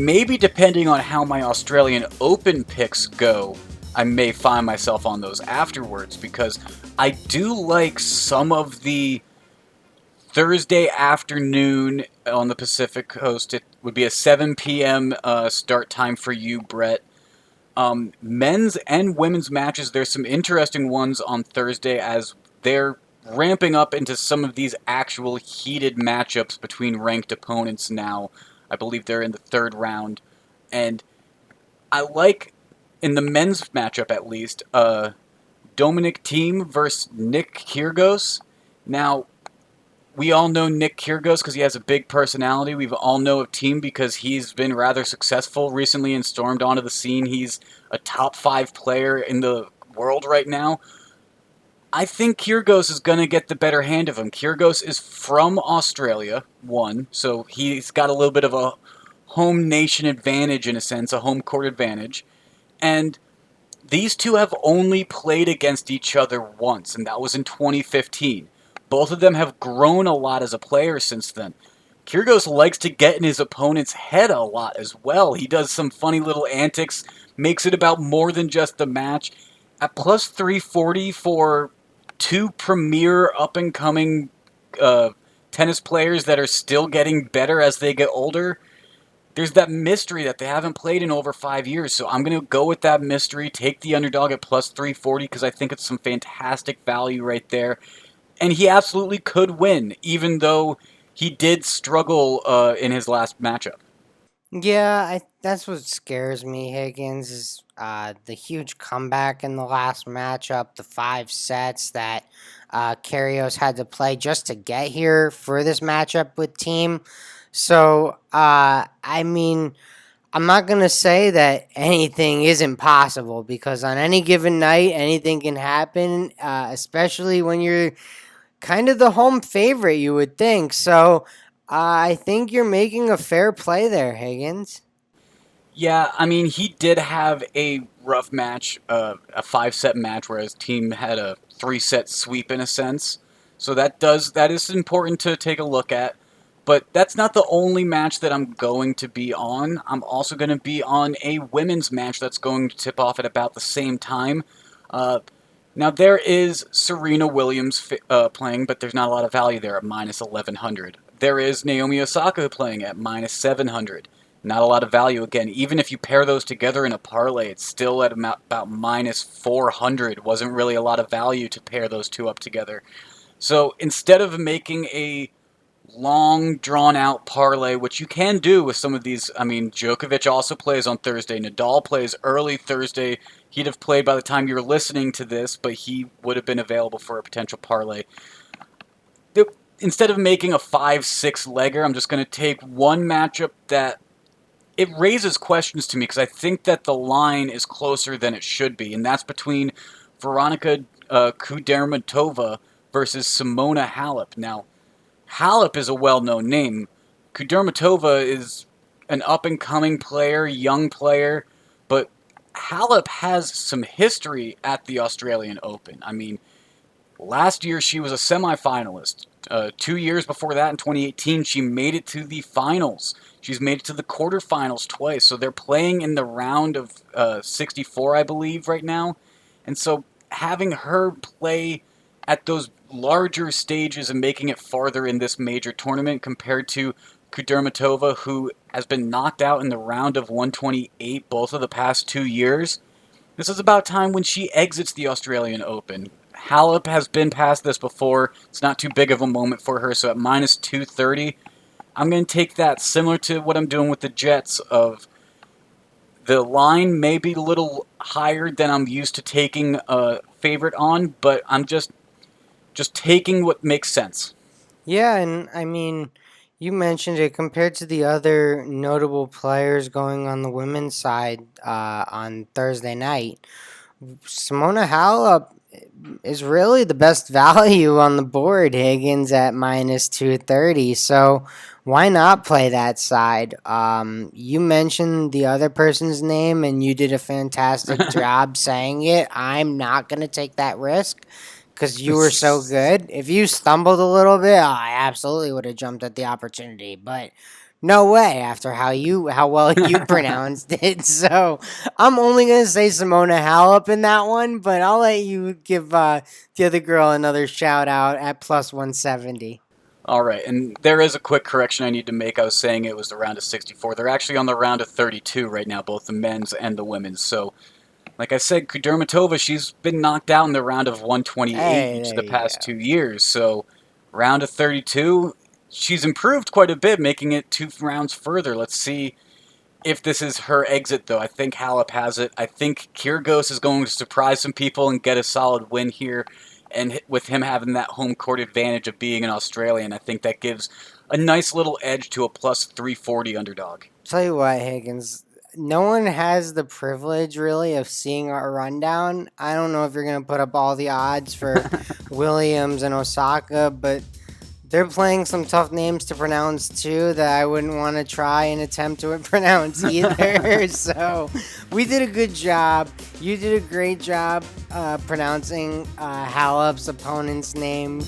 maybe depending on how my Australian Open picks go, I may find myself on those afterwards because I do like some of the Thursday afternoon on the Pacific Coast. It would be a 7 p.m. Start time for you, Brett. Men's and women's matches, there's some interesting ones on Thursday as they're ramping up into some of these actual heated matchups between ranked opponents now. I believe they're in the third round. And I like, in the men's matchup at least, Dominic Team versus Nick Kirgos. Now, we all know Nick Kirgos because he has a big personality. We all know of Team because he's been rather successful recently and stormed onto the scene. He's a top 5 player in the world right now. I think Kirgos is going to get the better hand of him. Kirgos is from Australia, one, so he's got a little bit of a home nation advantage in a sense, a home court advantage. And these two have only played against each other once, and that was in 2015. Both of them have grown a lot as a player since then. Kyrgios likes to get in his opponent's head a lot as well. He does some funny little antics, makes it about more than just the match. At plus 340 for two premier up-and-coming tennis players that are still getting better as they get older, there's that mystery that they haven't played in over 5 years. So I'm going to go with that mystery, take the underdog at plus 340 because I think it's some fantastic value right there. And he absolutely could win, even though he did struggle in his last matchup. Yeah, that's what scares me, Higgins, is the huge comeback in the last matchup, the 5 sets that Kyrgios had to play just to get here for this matchup with Team. So, I mean, I'm not going to say that anything isn't possible because on any given night, anything can happen, especially when you're kind of the home favorite, you would think. So, I think you're making a fair play there, Higgins. Yeah, I mean, he did have a rough match, a 5 set match, whereas Team had a 3 set sweep in a sense. So that is important to take a look at. But that's not the only match that I'm going to be on. I'm also going to be on a women's match that's going to tip off at about the same time. Uh, Now there is Serena Williams playing, but there's not a lot of value there at minus 1100. There is Naomi Osaka playing at minus 700. Not a lot of value again. Even if you pair those together in a parlay, it's still at about minus 400. Wasn't really a lot of value to pair those two up together. So instead of making a long, drawn out parlay, which you can do with some of these. I mean, Djokovic also plays on Thursday. Nadal plays early Thursday. He'd have played by the time you're listening to this, but he would have been available for a potential parlay. Instead of making a 5-6 legger, I'm just going to take one matchup that it raises questions to me because I think that the line is closer than it should be, and that's between Veronica Kuderman Tova versus Simona Halep. Now, Halep is a well-known name. Kudermatova is an up-and-coming player, young player, but Halep has some history at the Australian Open. I mean, last year she was a semifinalist. 2 years before that, in 2018, she made it to the finals. She's made it to the quarterfinals twice. So they're playing in the round of 64, I believe, right now. And so having her play at those larger stages and making it farther in this major tournament compared to Kudermatova, who has been knocked out in the round of 128 both of the past 2 years, this is about time when she exits the Australian Open. Halep has been past this before. It's not too big of a moment for her, so at minus 230, I'm going to take that similar to what I'm doing with the Jets of the line may be a little higher than I'm used to taking a favorite on, but I'm just taking what makes sense. Yeah, and I mean, you mentioned it compared to the other notable players going on the women's side on Thursday night. Simona Halep is really the best value on the board, Higgins at minus 230. So why not play that side? You mentioned the other person's name and you did a fantastic job saying it. I'm not going to take that risk because you were so good. If you stumbled a little bit, I absolutely would have jumped at the opportunity. But No way, after how well you pronounced it. So I'm only gonna say Simona Halep in that one, but I'll let you give the other girl another shout out at plus 170. All right, and there is a quick correction I need to make. I was saying it was the round of 64. They're actually on the round of 32 right now, both the men's and the women's. So, like I said, Kuderman Tova, she's been knocked out in the round of 128 Hey, each of there the you past go. 2 years. So, round of 32, she's improved quite a bit, making it 2 rounds further. Let's see if this is her exit, though. I think Halep has it. I think Kirgos is going to surprise some people and get a solid win here. And with him having that home court advantage of being an Australian, I think that gives a nice little edge to a plus 340 underdog. Tell you what, Higgins, no one has the privilege really of seeing our rundown. I don't know if you're gonna put up all the odds for Williams and Osaka, but they're playing some tough names to pronounce too that I wouldn't want to try and attempt to pronounce either. So we did a good job. You did a great job pronouncing Halep's opponent's name.